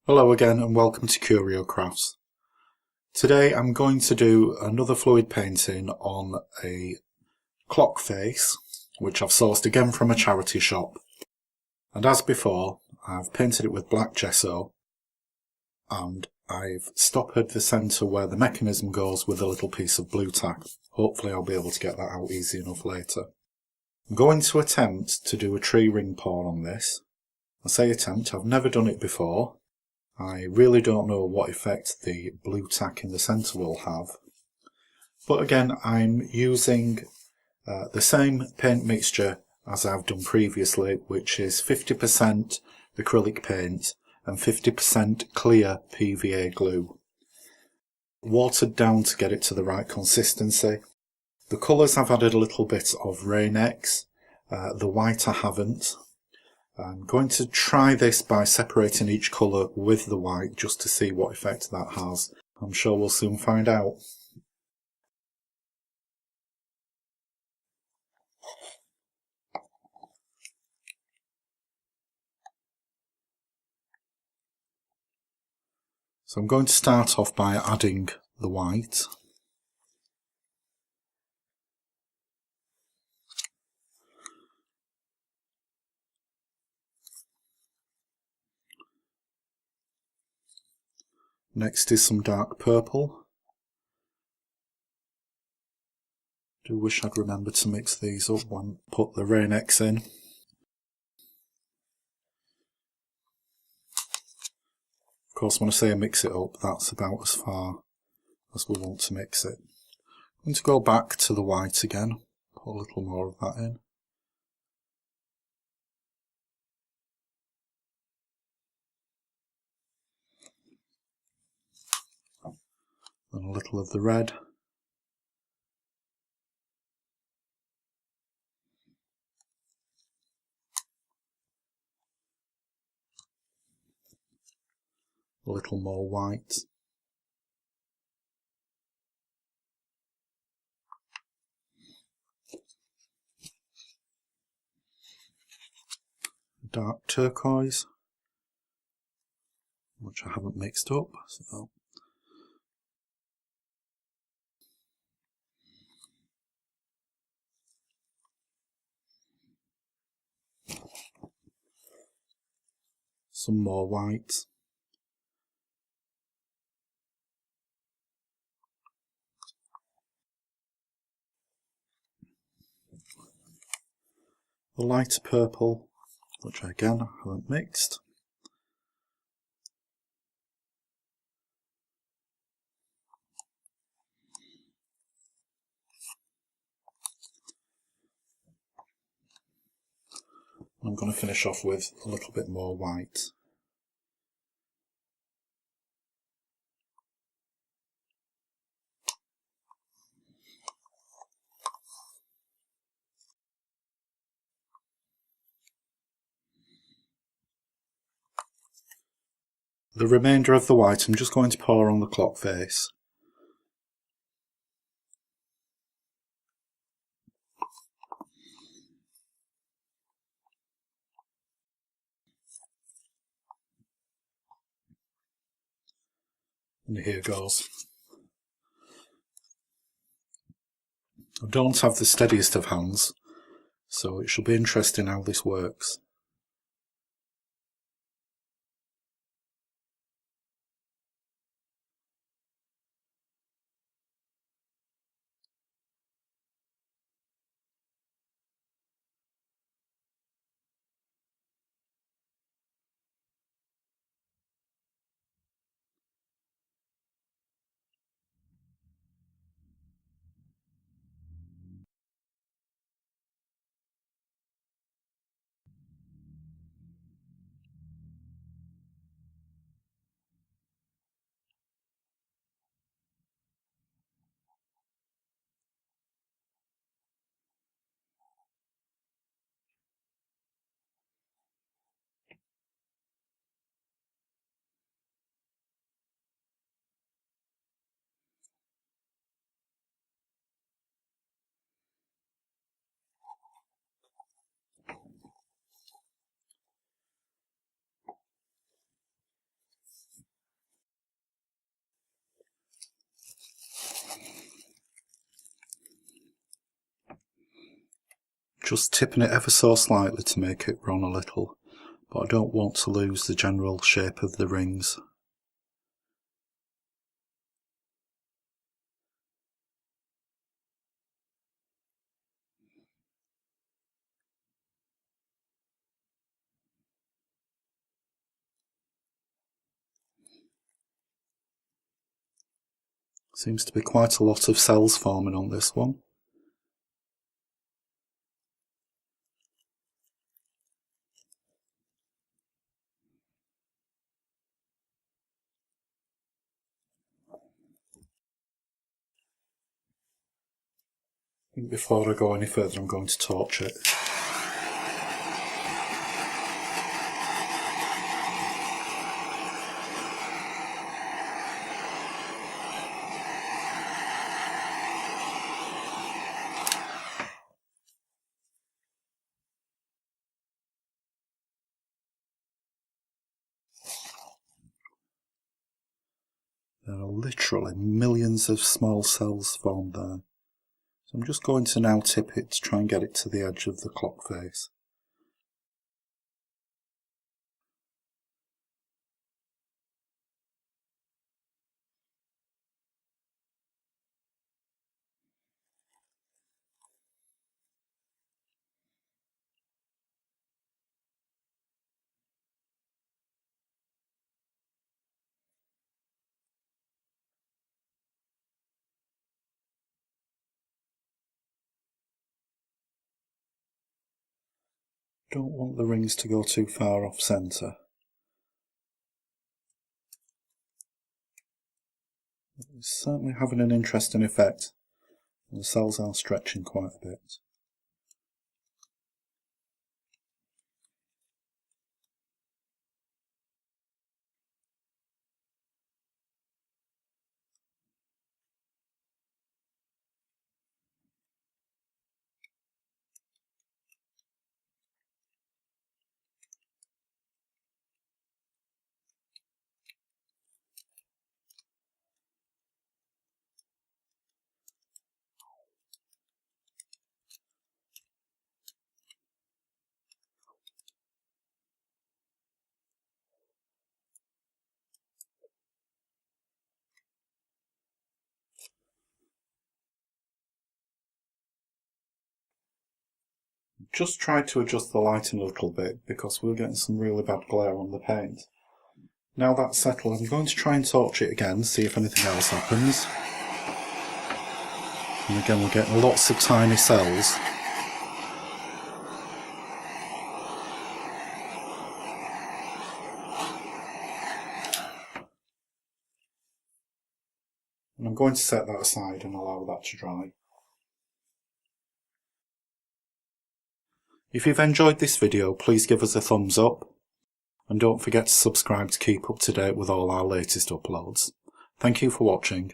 Hello again and welcome to Curio Crafts. Today I'm going to do another fluid painting on a clock face, which I've sourced again from a charity shop. And as before, I've painted it with black gesso and I've stoppered the centre where the mechanism goes with a little piece of blue tack. Hopefully I'll be able to get that out easy enough later. I'm going to attempt to do a tree ring pour on this. I say attempt, I've never done it before. I really don't know what effect the blue tack in the centre will have. But again, I'm using the same paint mixture as I've done previously, which is 50% acrylic paint and 50% clear PVA glue. Watered down to get it to the right consistency. The colours I've added a little bit of Rain-X, the white I haven't. I'm going to try this by separating each colour with the white just to see what effect that has. I'm sure we'll soon find out. So I'm going to start off by adding the white. Next is some dark purple. I do wish I'd remembered to mix these up when I put the Rain-X in. Of course, when I say I mix it up, that's about as far as we want to mix it. I'm going to go back to the white again, put a little more of that in. And a little of the red. A little more white. Dark turquoise, which I haven't mixed up, so some more white. The lighter purple, which again I haven't mixed. I'm going to finish off with a little bit more white. The remainder of the white I'm just going to pour on the clock face. And here goes. I don't have the steadiest of hands, so it shall be interesting how this works. Just tipping it ever so slightly to make it run a little, but I don't want to lose the general shape of the rings. Seems to be quite a lot of cells forming on this one. I think before I go any further I'm going to torch it. There are literally millions of small cells formed there. So I'm just going to now tip it to try and get it to the edge of the clock face. Don't want the rings to go too far off centre. It's certainly having an interesting effect. The cells are stretching quite a bit. Just try to adjust the lighting a little bit because we're getting some really bad glare on the paint. Now that's settled, I'm going to try and torch it again, see if anything else happens. And again we're getting lots of tiny cells. And I'm going to set that aside and allow that to dry. If you've enjoyed this video, please give us a thumbs up. And don't forget to subscribe to keep up to date with all our latest uploads. Thank you for watching.